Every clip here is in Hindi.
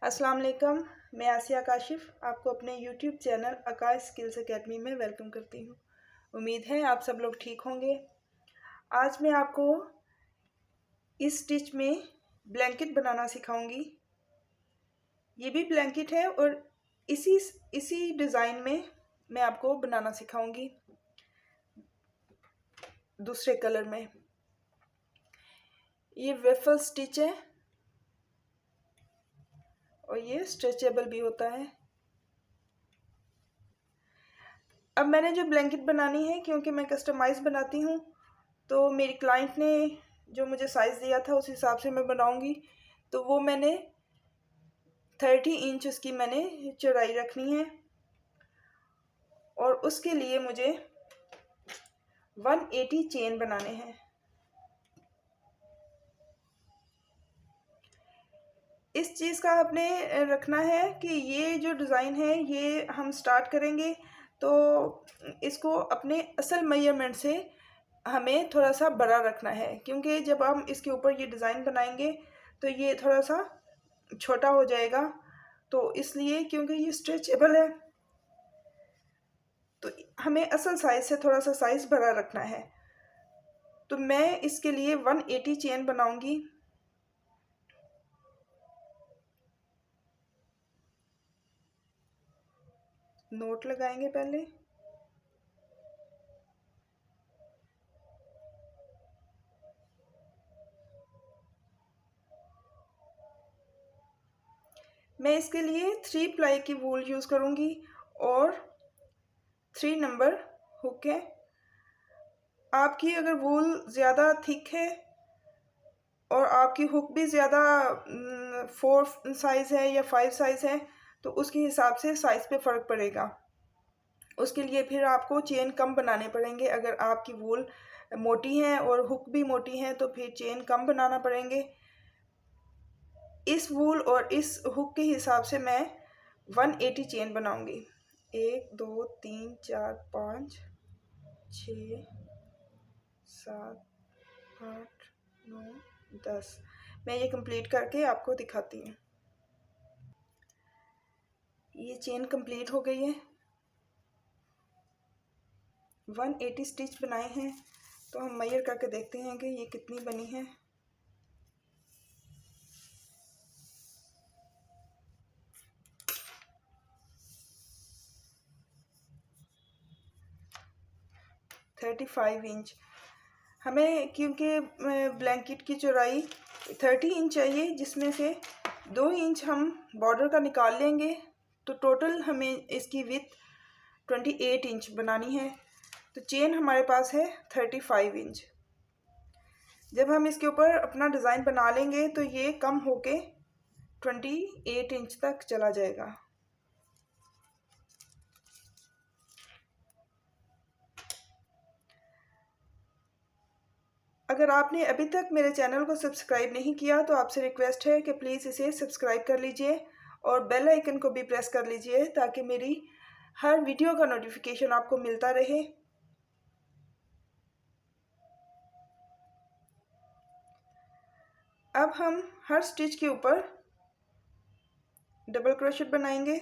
अस्सलाम वालेकुम। मैं आसिया काशिफ आपको अपने यूट्यूब चैनल आकाश स्किल्स एकेडमी में वेलकम करती हूँ। उम्मीद है आप सब लोग ठीक होंगे। आज मैं आपको इस स्टिच में ब्लैंकेट बनाना सिखाऊंगी। ये भी ब्लैंकेट है और इसी इसी डिज़ाइन में मैं आपको बनाना सिखाऊंगी दूसरे कलर में। ये वेफल स्टिच है और ये स्ट्रेचेबल भी होता है। अब मैंने जो ब्लैंकेट बनानी है, क्योंकि मैं कस्टमाइज़ बनाती हूँ, तो मेरी क्लाइंट ने जो मुझे साइज़ दिया था उस हिसाब से मैं बनाऊँगी। तो वो मैंने 30 इंच उसकी मैंने चौड़ाई रखनी है और उसके लिए मुझे 180 चेन बनाने हैं। इस चीज़ का आपने रखना है कि ये जो डिज़ाइन है ये हम स्टार्ट करेंगे तो इसको अपने असल मेजरमेंट से हमें थोड़ा सा बड़ा रखना है, क्योंकि जब हम इसके ऊपर ये डिज़ाइन बनाएंगे तो ये थोड़ा सा छोटा हो जाएगा। तो इसलिए क्योंकि ये स्ट्रेचेबल है तो हमें असल साइज़ से थोड़ा सा साइज़ बड़ा रखना है। तो मैं इसके लिए 180 चेन बनाऊंगी। नोट लगाएंगे पहले। मैं इसके लिए 3 प्लाई की वूल यूज़ करूँगी और 3 नंबर हुक है। आपकी अगर वूल ज़्यादा थिक है और आपकी हुक भी ज़्यादा 4 साइज़ है या 5 साइज़ है तो उसके हिसाब से साइज़ पे फ़र्क पड़ेगा। उसके लिए फिर आपको चेन कम बनाने पड़ेंगे। अगर आपकी वूल मोटी है और हुक भी मोटी है तो फिर चेन कम बनाना पड़ेंगे। इस वूल और इस हुक के हिसाब से मैं 180 चेन बनाऊंगी। 1 2 3 4 5 6 7 8 9 10। मैं ये कंप्लीट करके आपको दिखाती हूँ। ये चेन कंप्लीट हो गई है। 180 स्टिच बनाए हैं तो हम मेजर करके देखते हैं कि ये कितनी बनी है। थर्टी 35 इंच हमें, क्योंकि ब्लैंकेट की चौड़ाई 30 इंच चाहिए, जिसमें से 2 इंच हम बॉर्डर का निकाल लेंगे तो टोटल हमें इसकी विड्थ 28 इंच बनानी है। तो चेन हमारे पास है 35 इंच। जब हम इसके ऊपर अपना डिज़ाइन बना लेंगे तो ये कम होके 28 इंच तक चला जाएगा। अगर आपने अभी तक मेरे चैनल को सब्सक्राइब नहीं किया तो आपसे रिक्वेस्ट है कि प्लीज़ इसे सब्सक्राइब कर लीजिए और बेल आइकन को भी प्रेस कर लीजिए ताकि मेरी हर वीडियो का नोटिफिकेशन आपको मिलता रहे। अब हम हर स्टिच के ऊपर डबल क्रोशेट बनाएंगे।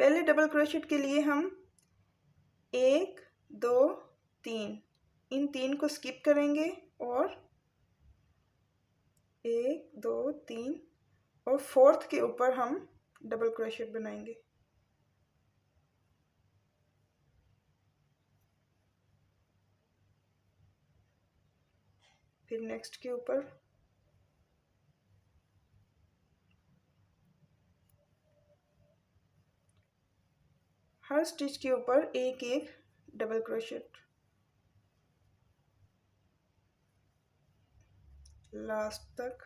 पहले डबल क्रोशेट के लिए हम 1 2 3 इन 3 को स्किप करेंगे और 1 2 3 और 4th के ऊपर हम डबल क्रोशेट बनाएंगे। फिर नेक्स्ट के ऊपर हर स्टिच के ऊपर एक एक डबल क्रोशेट। लास्ट तक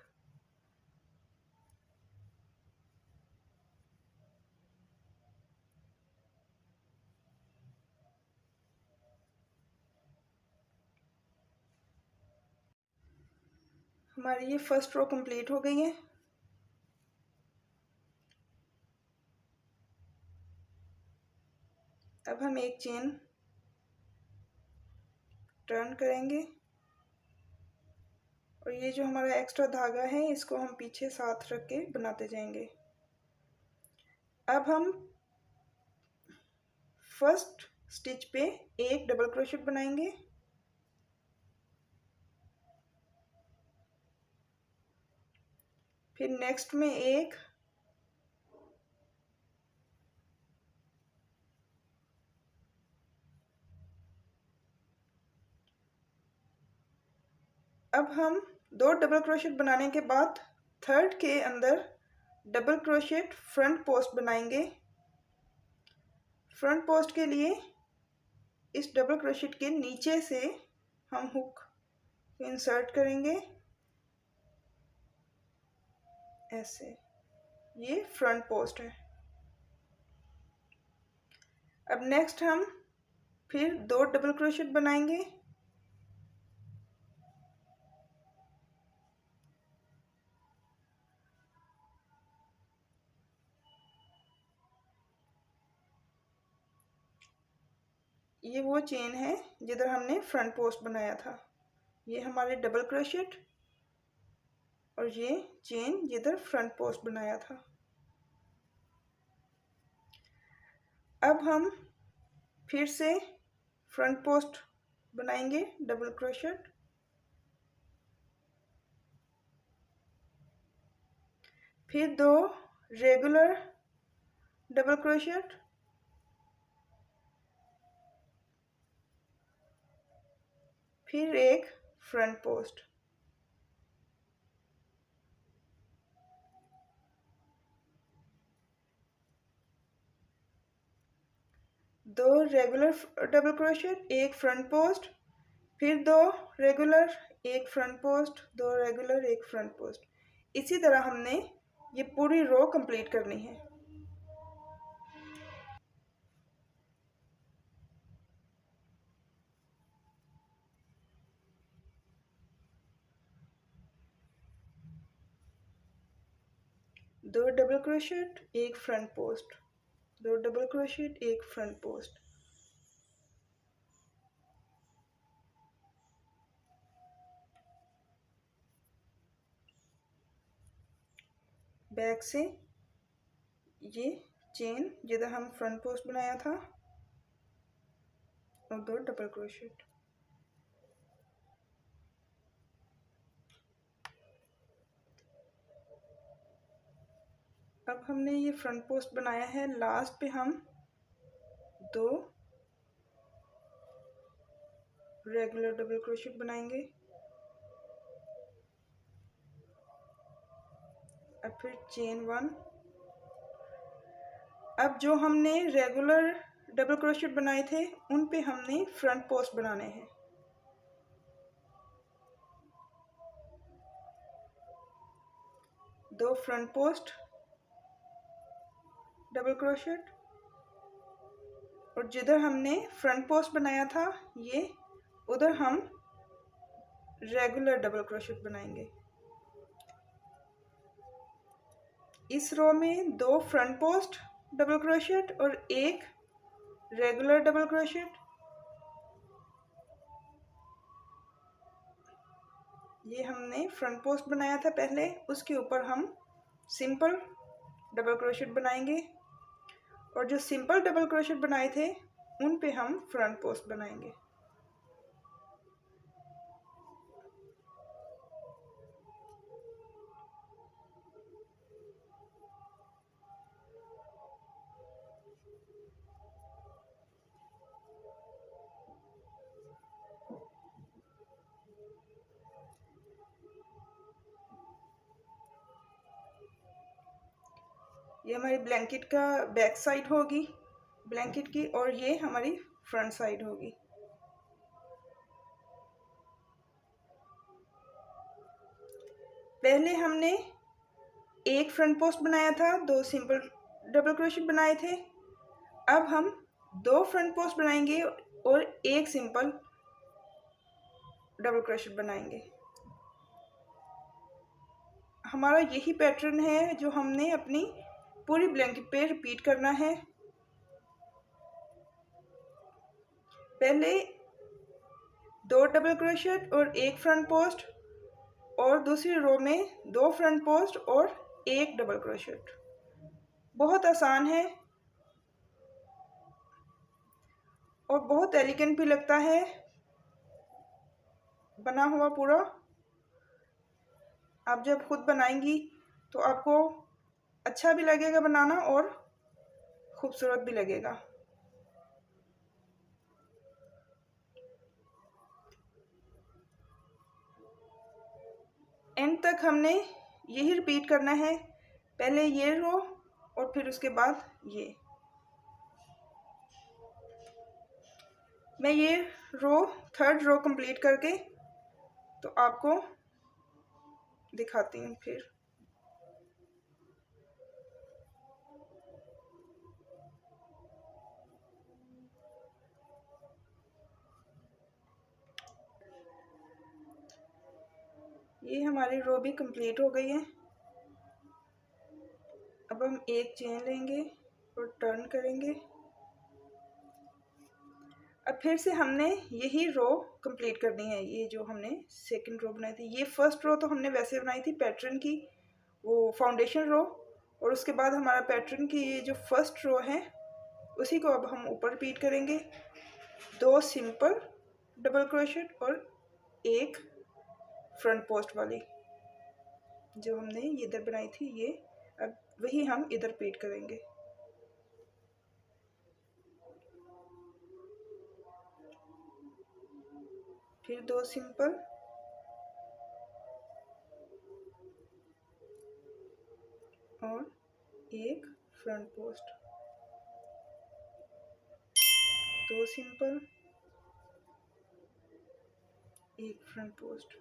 हमारी ये फर्स्ट रो कंप्लीट हो गई है। अब हम एक चेन टर्न करेंगे और ये जो हमारा एक्स्ट्रा धागा है इसको हम पीछे साथ रख के बनाते जाएंगे। अब हम फर्स्ट स्टिच पे एक डबल क्रोशेट बनाएंगे, फिर नेक्स्ट में एक, अब हम दो डबल क्रोशेट बनाने के बाद थर्ड के अंदर डबल क्रोशेट फ्रंट पोस्ट बनाएंगे। फ्रंट पोस्ट के लिए इस डबल क्रोशेट के नीचे से हम हुक इंसर्ट करेंगे ऐसे, ये फ्रंट पोस्ट है। अब नेक्स्ट हम फिर दो डबल क्रोशेट बनाएंगे, ये वो चेन है जिधर हमने फ्रंट पोस्ट बनाया था, ये हमारे डबल क्रोशेट और ये चेन जिधर फ्रंट पोस्ट बनाया था। अब हम फिर से फ्रंट पोस्ट बनाएंगे डबल क्रोशेट, फिर दो रेगुलर डबल क्रोशेट, फिर एक फ्रंट पोस्ट, दो रेगुलर डबल क्रोशेट, एक फ्रंट पोस्ट, फिर दो रेगुलर, एक फ्रंट पोस्ट, दो रेगुलर, एक फ्रंट पोस्ट। इसी तरह हमने ये पूरी रो कंप्लीट करनी है। दो डबल क्रोशेट, एक फ्रंट पोस्ट, दो डबल क्रोशेट, एक फ्रंट पोस्ट। बैक से ये चेन जिधर हम फ्रंट पोस्ट बनाया था और दो डबल क्रोशेट। अब हमने ये फ्रंट पोस्ट बनाया है, लास्ट पे हम दो रेगुलर डबल क्रोशेट बनाएंगे, अब फिर चेन वन। अब जो हमने रेगुलर डबल क्रोशेट बनाए थे उन पे हमने फ्रंट पोस्ट बनाने हैं। दो फ्रंट पोस्ट डबल क्रोशेट और जिधर हमने फ्रंट पोस्ट बनाया था ये उधर हम रेगुलर डबल क्रोशेट बनाएंगे। इस रो में दो फ्रंट पोस्ट डबल क्रोशेट और एक रेगुलर डबल क्रोशेट। ये हमने फ्रंट पोस्ट बनाया था पहले, उसके ऊपर हम सिंपल डबल क्रोशेट बनाएंगे और जो सिंपल डबल क्रोशेट बनाए थे उन पे हम फ्रंट पोस्ट बनाएंगे। ये हमारी ब्लैंकेट का बैक साइड होगी ब्लैंकेट की और ये हमारी फ्रंट साइड होगी। पहले हमने एक फ्रंट पोस्ट बनाया था, दो सिंपल डबल क्रोशेट बनाए थे। अब हम दो फ्रंट पोस्ट बनाएंगे और एक सिंपल डबल क्रोशेट बनाएंगे। हमारा यही पैटर्न है जो हमने अपनी पूरी ब्लैंकेट पे रिपीट करना है। पहले दो डबल क्रोशेट और एक फ्रंट पोस्ट और दूसरी रो में दो फ्रंट पोस्ट और एक डबल क्रोशेट। बहुत आसान है और बहुत एलिगेंट भी लगता है बना हुआ पूरा। आप जब खुद बनाएंगी तो आपको अच्छा भी लगेगा बनाना और खूबसूरत भी लगेगा। एंड तक हमने यही रिपीट करना है, पहले ये रो और फिर उसके बाद ये। मैं ये रो थर्ड रो कंप्लीट करके तो आपको दिखाती हूँ फिर। ये हमारी रो भी कंप्लीट हो गई है। अब हम एक चेन लेंगे और टर्न करेंगे। अब फिर से हमने यही रो कंप्लीट करनी है। ये जो हमने सेकंड रो बनाई थी, ये फर्स्ट रो तो हमने वैसे बनाई थी पैटर्न की, वो फाउंडेशन रो। और उसके बाद हमारा पैटर्न की ये जो फर्स्ट रो है उसी को अब हम ऊपर रिपीट करेंगे। 2 सिंपल डबल क्रोशेट और एक फ्रंट पोस्ट वाली जो हमने इधर बनाई थी, ये अब वही हम इधर रिपीट करेंगे। फिर 2 सिंपल और एक फ्रंट पोस्ट, 2 सिंपल, एक फ्रंट पोस्ट।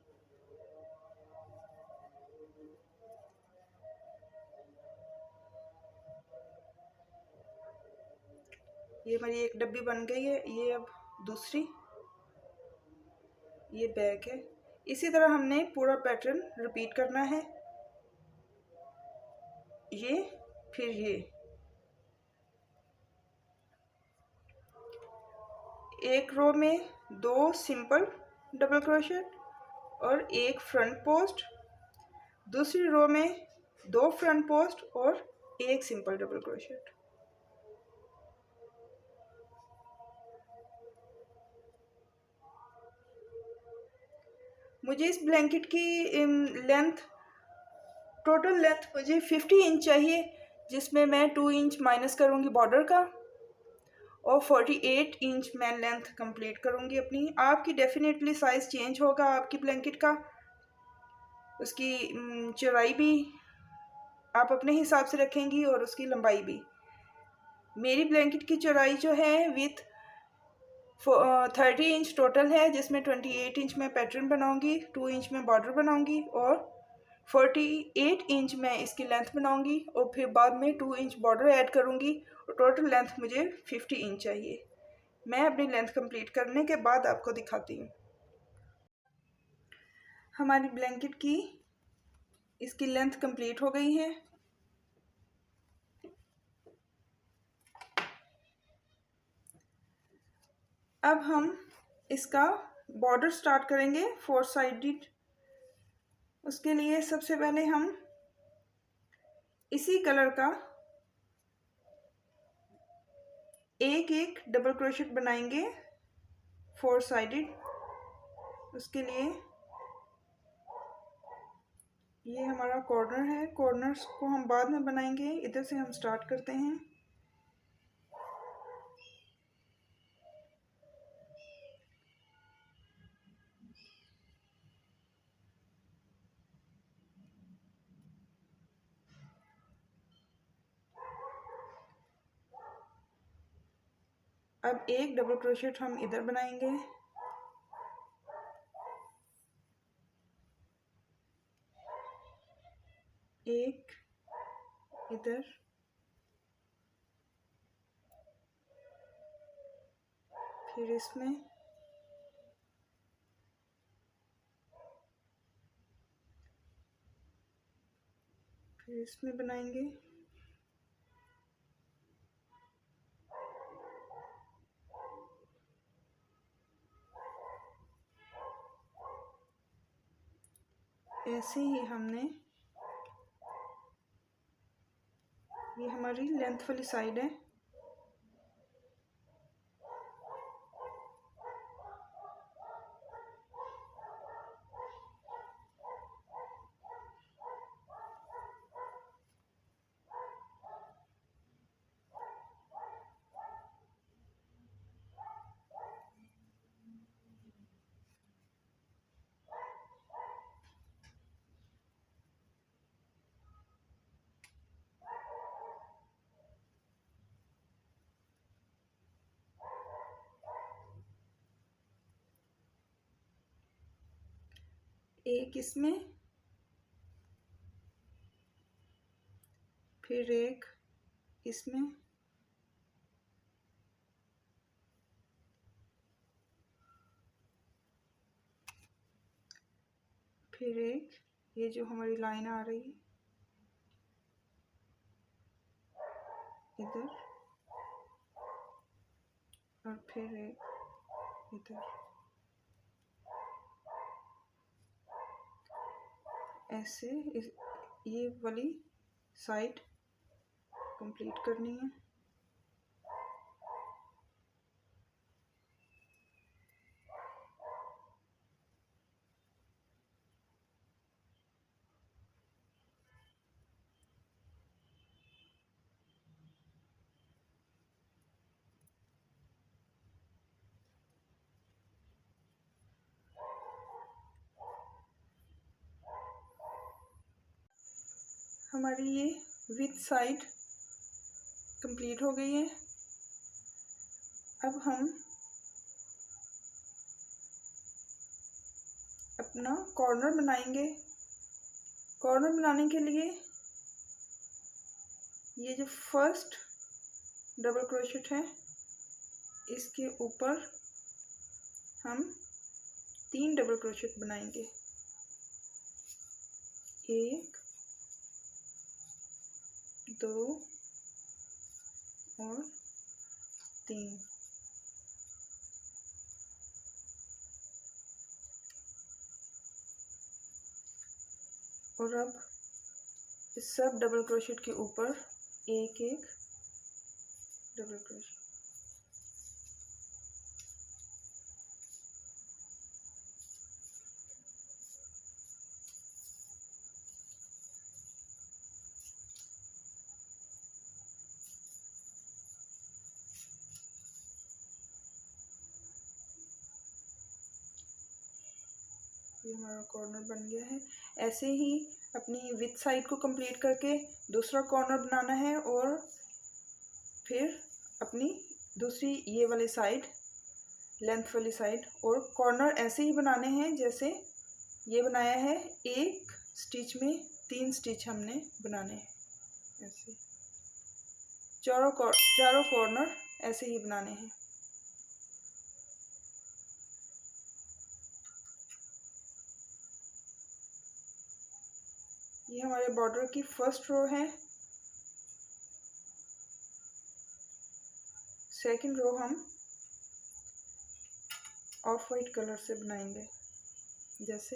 ये हमारी एक डब्बी बन गई है। ये अब दूसरी, ये बैक है। इसी तरह हमने पूरा पैटर्न रिपीट करना है। ये फिर ये एक रो में 2 सिंपल डबल क्रोशेट और एक फ्रंट पोस्ट, दूसरी रो में 2 फ्रंट पोस्ट और एक सिंपल डबल क्रोशेट। मुझे इस ब्लैंकेट की लेंथ, टोटल लेंथ मुझे 50 इंच चाहिए, जिसमें मैं 2 इंच माइनस करूँगी बॉर्डर का और 48 इंच मैं लेंथ कंप्लीट करूँगी अपनी। आपकी डेफिनेटली साइज़ चेंज होगा आपकी ब्लैंकेट का, उसकी चौड़ाई भी आप अपने हिसाब से रखेंगी और उसकी लंबाई भी। मेरी ब्लैंकेट की चौड़ाई जो है विथ 30 इंच टोटल है, जिसमें 28 इंच मैं पैटर्न बनाऊंगी, 2 इंच में बॉर्डर बनाऊंगी और 48 इंच मैं इसकी लेंथ बनाऊंगी और फिर बाद में 2 इंच बॉर्डर ऐड करूंगी और टोटल लेंथ मुझे 50 इंच चाहिए। मैं अपनी लेंथ कंप्लीट करने के बाद आपको दिखाती हूँ। हमारी ब्लैंकेट की इसकी लेंथ कंप्लीट हो गई है। अब हम इसका बॉर्डर स्टार्ट करेंगे 4 साइडेड। उसके लिए सबसे पहले हम इसी कलर का एक एक डबल क्रोशेट बनाएंगे 4 साइडेड। उसके लिए ये हमारा कॉर्नर है, कॉर्नर्स को हम बाद में बनाएंगे, इधर से हम स्टार्ट करते हैं। अब एक डबल क्रोशेट हम इधर बनाएंगे, एक इधर, फिर इसमें, फिर इसमें बनाएंगे, ऐसे ही हमने ये हमारी लेंथ वाली साइड है। एक इसमें, फिर एक इसमें, फिर एक ये जो हमारी लाइन आ रही है इधर, और फिर एक इधर। ऐसे ये वाली साइड कंप्लीट करनी है। हमारी ये विथ साइड कंप्लीट हो गई है। अब हम अपना कॉर्नर बनाएंगे। कॉर्नर बनाने के लिए ये जो फर्स्ट डबल क्रोशेट है इसके ऊपर हम 3 डबल क्रोशेट बनाएंगे। 1 2 और 3। और अब इस सब डबल क्रोशेट के ऊपर एक एक डबल क्रोशेट। ये हमारा कॉर्नर बन गया है। ऐसे ही अपनी विथ साइड को कंप्लीट करके दूसरा कॉर्नर बनाना है, और फिर अपनी दूसरी ये वाली साइड लेंथ वाली साइड। और कॉर्नर ऐसे ही बनाने हैं जैसे ये बनाया है। एक स्टिच में 3 स्टिच हमने बनाने हैं। ऐसे चारों कॉर्नर ऐसे ही बनाने हैं। ये हमारे बॉर्डर की फर्स्ट रो है। सेकंड रो हम ऑफ वाइट कलर से बनाएंगे, जैसे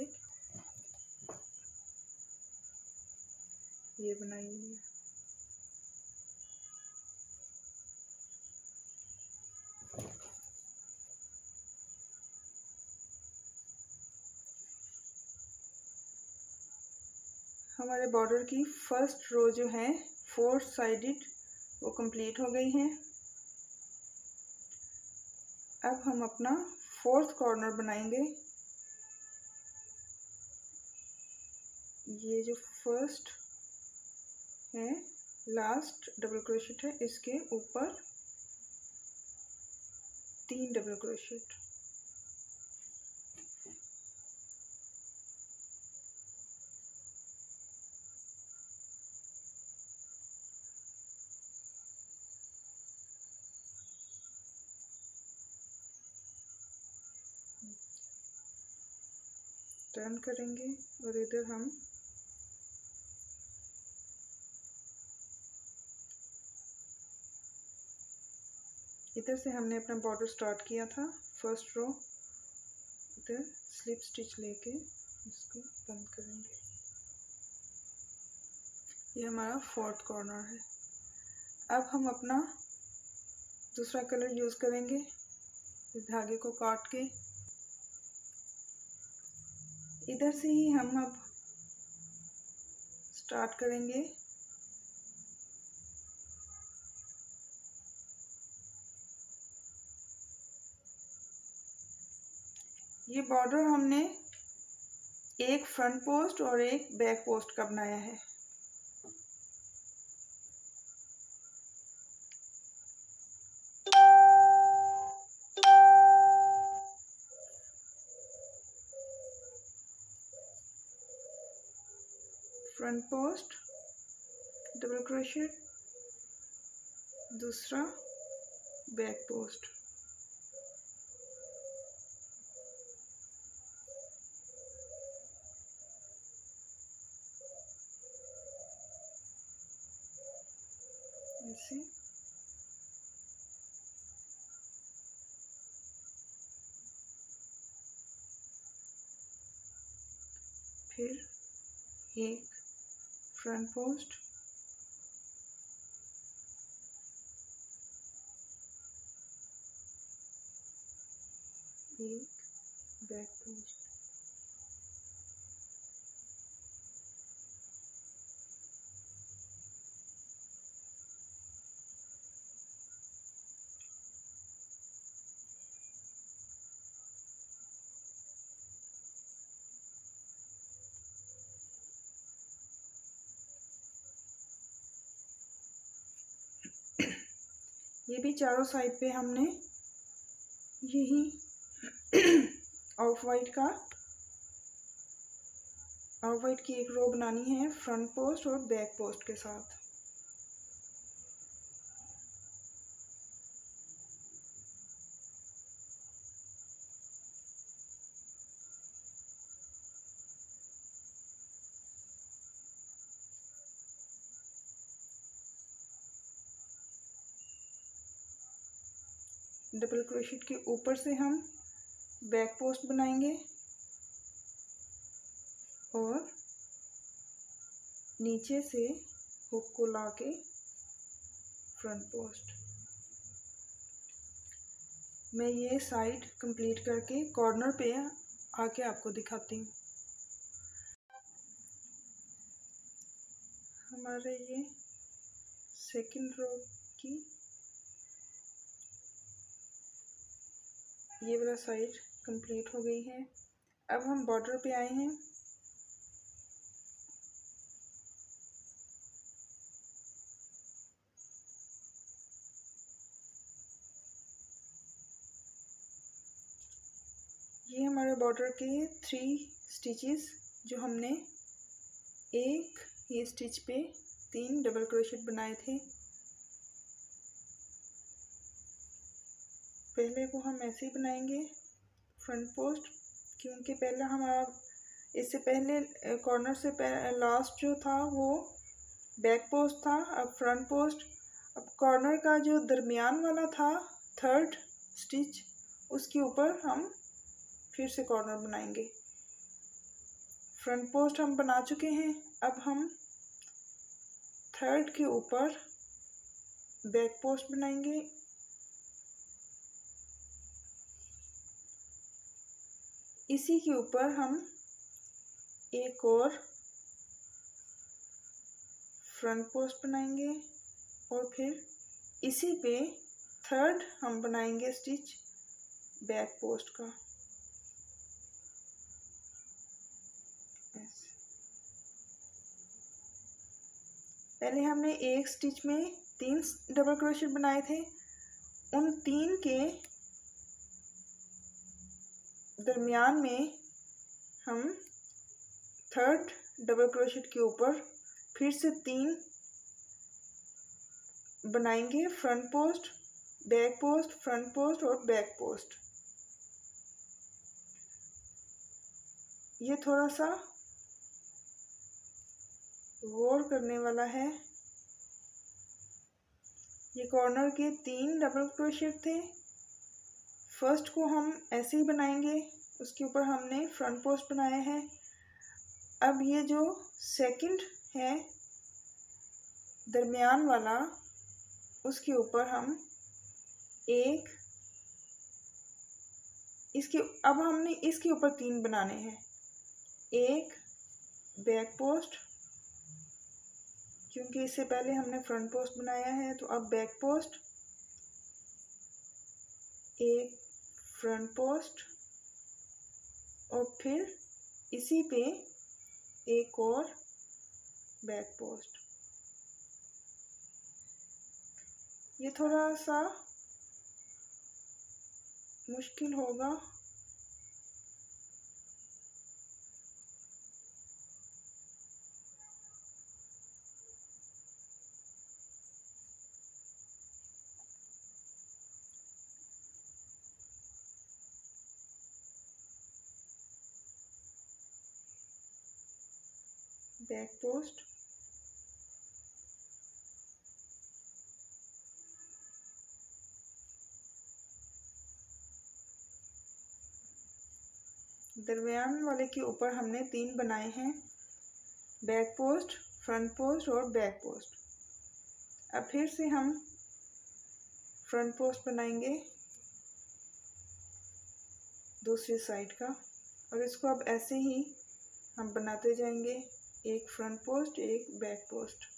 ये बनाई हुई है। हमारे बॉर्डर की फर्स्ट रो जो है 4 साइडेड वो कंप्लीट हो गई हैं। अब हम अपना 4th कॉर्नर बनाएंगे। ये जो फर्स्ट है लास्ट डबल क्रोशेट है, इसके ऊपर 3 डबल क्रोशेट। टर्न करेंगे और इधर हम इधर से हमने अपना बॉर्डर स्टार्ट किया था। फर्स्ट रो इधर स्लिप स्टिच लेके इसको बंद करेंगे। ये हमारा 4th कॉर्नर है। अब हम अपना दूसरा कलर यूज़ करेंगे। इस धागे को काट के इधर से ही हम अब स्टार्ट करेंगे। ये बॉर्डर हमने एक फ्रंट पोस्ट और एक बैक पोस्ट का बनाया है। फ्रंट पोस्ट, डबल क्रोशेट, दूसरा बैक पोस्ट। ऐसे फिर एक फ्रंट पोस्ट, एक बैक पोस्ट। ये भी चारों साइड पे हमने यही ऑफ वाइट की एक रो बनानी है फ्रंट पोस्ट और बैक पोस्ट के साथ। डबल क्रोशेट के ऊपर से हम बैक पोस्ट बनाएंगे और नीचे से हुक को लाके फ्रंट पोस्ट। मैं ये साइड कंप्लीट करके कॉर्नर पे आके आपको दिखाती हूँ। हमारे ये सेकंड रो की ये वाला साइड कंप्लीट हो गई है। अब हम बॉर्डर पे आए हैं। ये हमारे बॉर्डर के 3 स्टिचेस जो हमने एक ही स्टिच पे 3 डबल क्रोशेट बनाए थे। पहले को हम ऐसे ही बनाएंगे फ्रंट पोस्ट, क्योंकि पहले हमारा इससे पहले कॉर्नर से लास्ट जो था वो बैक पोस्ट था, अब फ्रंट पोस्ट। अब कॉर्नर का जो दरमियान वाला था 3rd स्टिच, उसके ऊपर हम फिर से कॉर्नर बनाएंगे। फ्रंट पोस्ट हम बना चुके हैं। अब हम 3rd के ऊपर बैक पोस्ट बनाएंगे। इसी के ऊपर हम एक और फ्रंट पोस्ट बनाएंगे और फिर इसी पे 3rd हम बनाएंगे स्टिच बैक पोस्ट का। पहले हमने एक स्टिच में 3 डबल क्रोशेट बनाए थे। उन 3 के दरमियान में हम 3rd डबल क्रोशेट के ऊपर फिर से 3 बनाएंगे front post, back post, front post और बैक पोस्ट। ये थोड़ा सा गौर करने वाला है। ये कॉर्नर के 3 डबल क्रोशेट थे। फर्स्ट को हम ऐसे ही बनाएंगे, उसके ऊपर हमने फ्रंट पोस्ट बनाया है। अब ये जो सेकंड है दरमियान वाला, उसके ऊपर हम एक अब हमने इसके ऊपर 3 बनाने हैं। एक बैक पोस्ट, क्योंकि इससे पहले हमने फ्रंट पोस्ट बनाया है, तो अब बैक पोस्ट, एक फ्रंट पोस्ट और फिर इसी पे एक और बैक पोस्ट। ये थोड़ा सा मुश्किल होगा, बैक पोस्ट, दरमियान वाले के ऊपर हमने 3 बनाए हैं, बैक पोस्ट, फ्रंट पोस्ट और बैक पोस्ट। अब फिर से हम फ्रंट पोस्ट बनाएंगे दूसरी साइड का, और इसको अब ऐसे ही हम बनाते जाएंगे, एक फ्रंट पोस्ट एक बैक पोस्ट,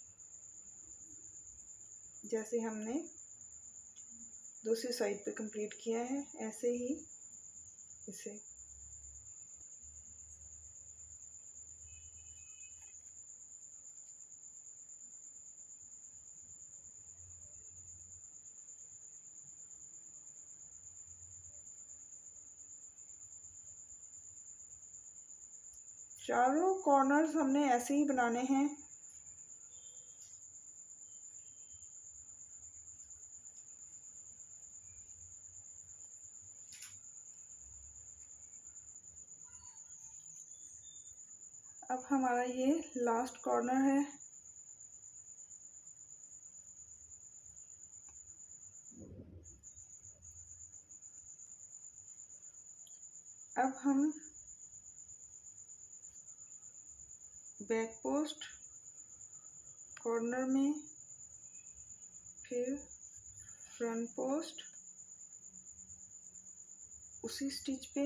जैसे हमने दूसरी साइड पे कंप्लीट किया है ऐसे ही इसे। चारों कॉर्नर्स हमने ऐसे ही बनाने हैं। अब हमारा ये लास्ट कॉर्नर है। अब हम बैक पोस्ट कॉर्नर में, फिर फ्रंट पोस्ट उसी स्टिच पे,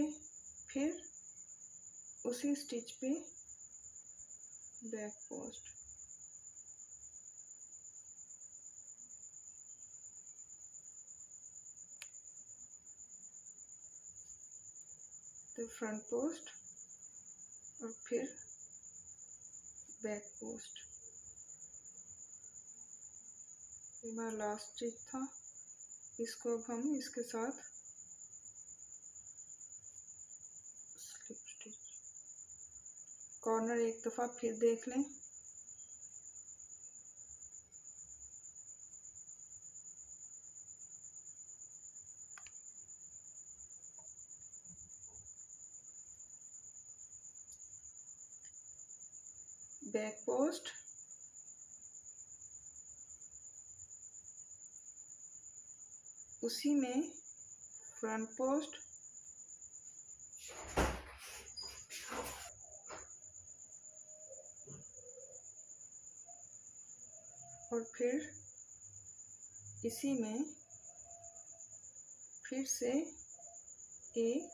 फिर उसी स्टिच पे बैक पोस्ट। तो फ्रंट पोस्ट और फिर बैक पोस्ट। ये हमारा लास्ट स्टिच था, इसको अब हम इसके साथ स्लिप स्टिच, कॉर्नर एक दफ़ा फिर देख लें। बैक पोस्ट, उसी में फ्रंट पोस्ट, और फिर इसी में फिर से एक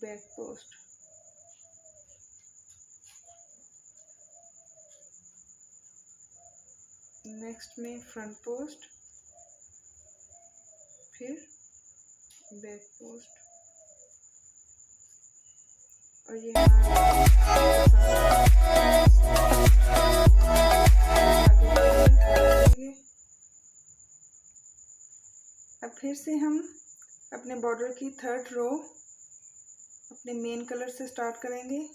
बैक पोस्ट। नेक्स्ट में फ्रंट पोस्ट, फिर बैक पोस्ट, और ये अब फिर से हम अपने बॉर्डर की 3rd रो अपने मेन कलर से स्टार्ट करेंगे।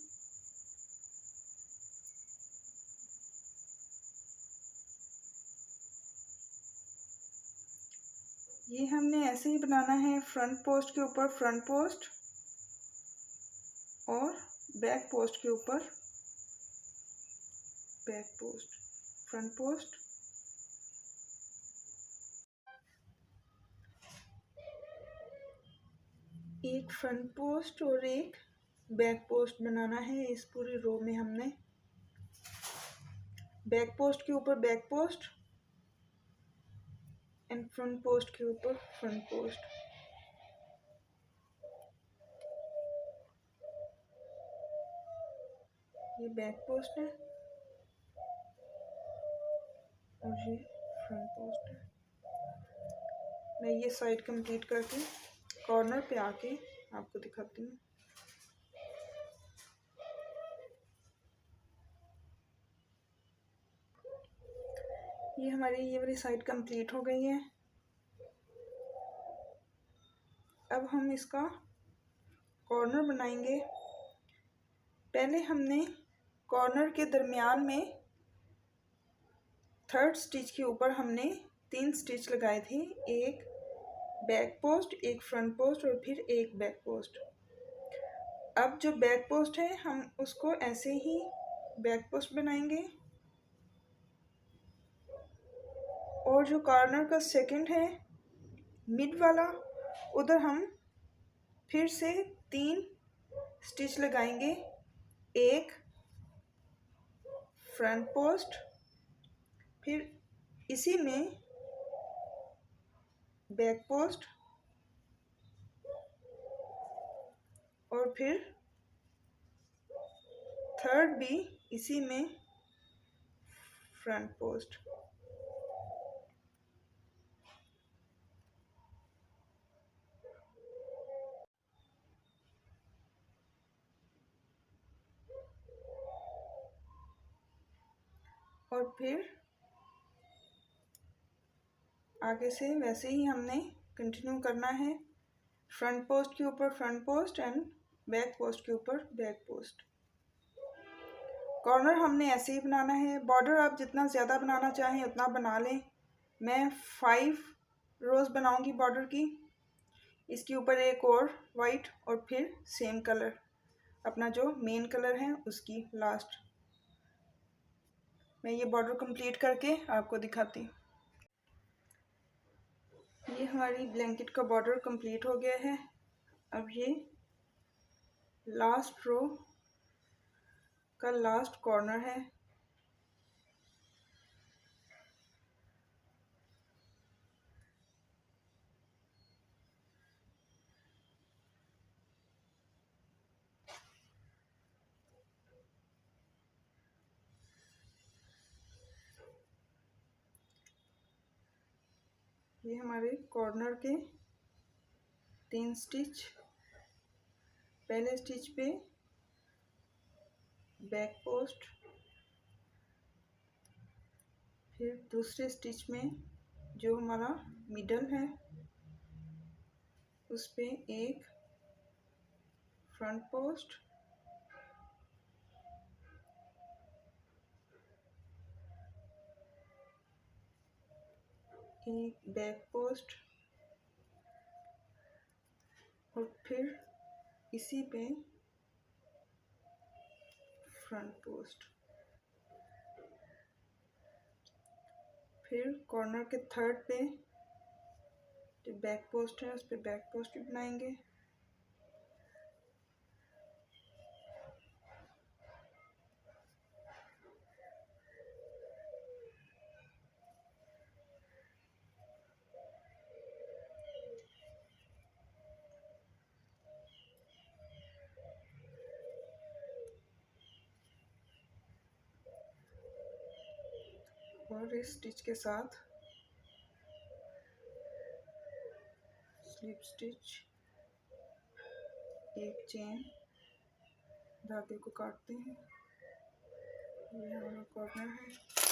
ये हमने ऐसे ही बनाना है, फ्रंट पोस्ट के ऊपर फ्रंट पोस्ट और बैक पोस्ट के ऊपर बैक पोस्ट, फ्रंट पोस्ट, एक फ्रंट पोस्ट और एक बैक पोस्ट बनाना है इस पूरी रो में। हमने बैक पोस्ट के ऊपर back post, and front post के ऊपर फ्रंट पोस्ट। ये बैक पोस्ट है और ये फ्रंट पोस्ट है। मैं ये साइड कंप्लीट करके कॉर्नर पे आके आपको दिखाती हूँ। ये हमारी ये वाली साइड कंप्लीट हो गई है। अब हम इसका कॉर्नर बनाएंगे। पहले हमने कॉर्नर के दरमियान में थर्ड स्टिच के ऊपर हमने 3 स्टिच लगाए थे, एक बैक पोस्ट, एक फ्रंट पोस्ट और फिर एक बैक पोस्ट। अब जो बैक पोस्ट है हम उसको ऐसे ही बैक पोस्ट बनाएंगे और जो कॉर्नर का सेकंड है मिड वाला, उधर हम फिर से 3 स्टिच लगाएंगे, एक फ्रंट पोस्ट, फिर इसी में बैक पोस्ट और फिर थर्ड भी इसी में फ्रंट पोस्ट। और फिर आगे से वैसे ही हमने कंटिन्यू करना है, फ्रंट पोस्ट के ऊपर front post and back post के ऊपर बैक पोस्ट। कॉर्नर हमने ऐसे ही बनाना है। बॉर्डर आप जितना ज़्यादा बनाना चाहें उतना बना लें। मैं 5 रोज़ बनाऊंगी बॉर्डर की। इसके ऊपर एक और वाइट और फिर सेम कलर, अपना जो मेन कलर है उसकी लास्ट। मैं ये बॉर्डर कंप्लीट करके आपको दिखाती हूँ। ये हमारी ब्लैंकेट का बॉर्डर कंप्लीट हो गया है। अब ये लास्ट रो का लास्ट कॉर्नर है। ये हमारे कॉर्नर के 3 स्टिच, पहले स्टिच पे बैक पोस्ट, फिर दूसरे स्टिच में जो हमारा मिडल है उस पे एक फ्रंट पोस्ट, एक बैक पोस्ट और फिर इसी पे फ्रंट पोस्ट। फिर कॉर्नर के थर्ड पे जो बैक पोस्ट है उस पे बैक पोस्ट भी बनाएंगे। और इस स्टिच के साथ स्लिप स्टिच, एक चेन, धागे को काटते हैं। ये हमारा कॉर्नर है।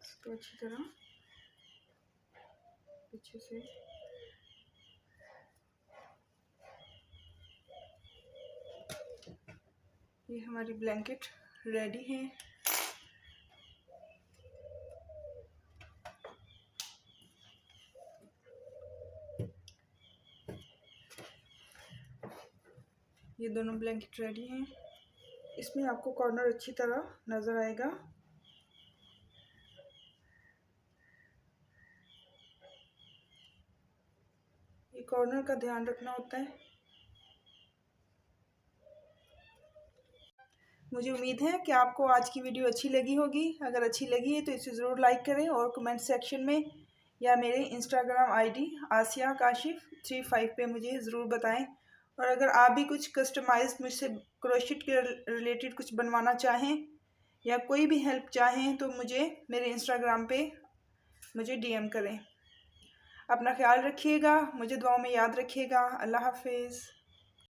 इसको अच्छी तरह पीछे से ये हमारी ब्लैंकेट रेडी है। ये दोनों ब्लैंकेट रेडी हैं। इसमें आपको कॉर्नर अच्छी तरह नज़र आएगा। ये कॉर्नर का ध्यान रखना होता है। मुझे उम्मीद है कि आपको आज की वीडियो अच्छी लगी होगी। अगर अच्छी लगी है तो इसे ज़रूर लाइक करें और कमेंट सेक्शन में या मेरे इंस्टाग्राम आईडी आसिया काशिफ 35 पे मुझे ज़रूर बताएं। और अगर आप भी कुछ कस्टमाइज मुझसे क्रोशेट के रिलेटेड कुछ बनवाना चाहें या कोई भी हेल्प चाहें तो मुझे मेरे इंस्टाग्राम पे मुझे डीएम करें। अपना ख्याल रखिएगा, मुझे दुआओं में याद रखिएगा। अल्लाह हाफिज़।